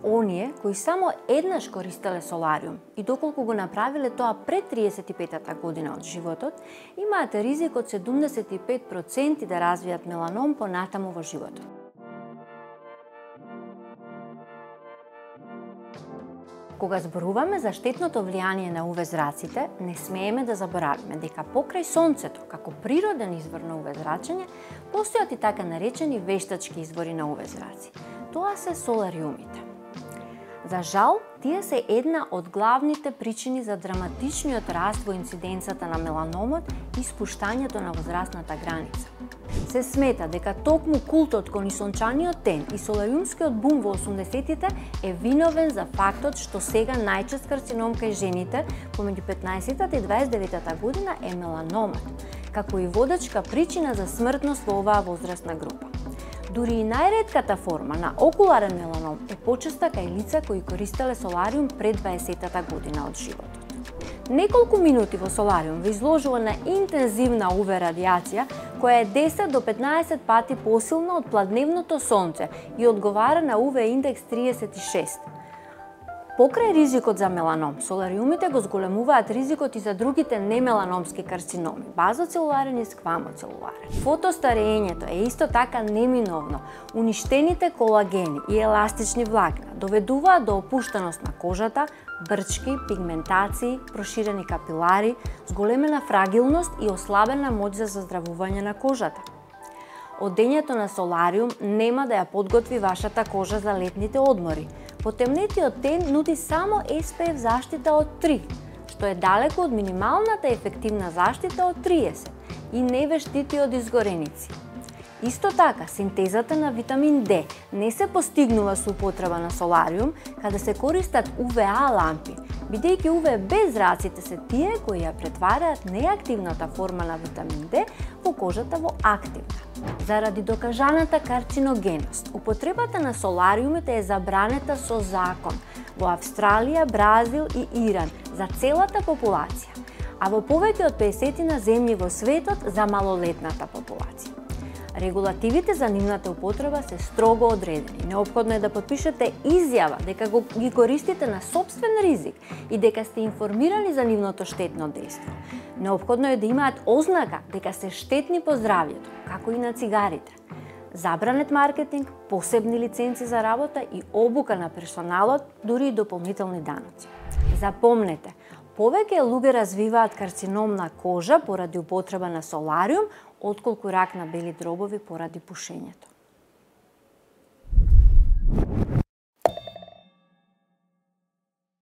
оние кои само еднаш користеле солариум и доколку го направиле тоа пред 35-та година од животот, имаат ризик од 75% да развијат меланом понатаму во животот. Кога зборуваме за штетното влијание на УВ зраците, не смееме да заборавиме дека покрај сонцето, како природен извор на УВ зрачење, постојат и така наречени вештачки извори на УВ зраци. Тоа се солариумите. За жал, тие се една од главните причини за драматичниот раст во инциденцата на меланомот и спуштањето на возрастната граница. Се смета дека токму култот кон сончаниот ден и солариумскиот бум во 80-тите е виновен за фактот што сега најчест карцином кај жените помеѓу 15-тата и 29-тата година е меланомот, како и водечка причина за смртност во оваа возрастна група. Дури и најретката форма на окуларен меланом е почеста кај лица кои користеле солариум пред 20-тата година од животот. Неколку минути во солариум ве изложува на интензивна УВ радијација која е 10 до 15 пати посилна од пладневното сонце и одговара на УВ индекс 36. Покрај ризикот за меланом, солариумите го зголемуваат ризикот и за другите немеланомски карциноми, базоцелуларен и сквамоцелуларен. Фотостарењето е исто така неминовно. Уништените колагени и еластични влакна доведуваат до опуштеност на кожата, брчки, пигментации, проширени капилари, зголемена фрагилност и ослабена моќ за заздравување на кожата. Одењето на солариум нема да ја подготви вашата кожа за летните одмори. Потемнетиот тен нуди само SPF заштита од 3, што е далеку од минималната ефективна заштита од 30 и не ве штити од изгореници. Исто така, синтезата на витамин D не се постигнува со употреба на солариум, каде се користат УВА лампи, бидејќи УВ без зраците се тие кои ја претвараат неактивната форма на витамин D во кожата во активна. Заради докажаната карциногеност, употребата на солариумите е забранета со закон во Австралија, Бразил и Иран за целата популација, а во повеќе од 50 земји во светот за малолетната популација. Регулативите за нивната употреба се строго одредени. Неопходно е да подпишете изјава дека ги користите на сопствен ризик и дека сте информирани за нивното штетно дејство. Неопходно е да имаат ознака дека се штетни по здравјето, како и на цигарите. Забранет маркетинг, посебни лиценци за работа и обука на персоналот, дури и дополнителни даноци. Запомнете, повеќе луѓе развиваат карцином на кожа поради употреба на солариум, отколку рак на бели дробови поради пушењето.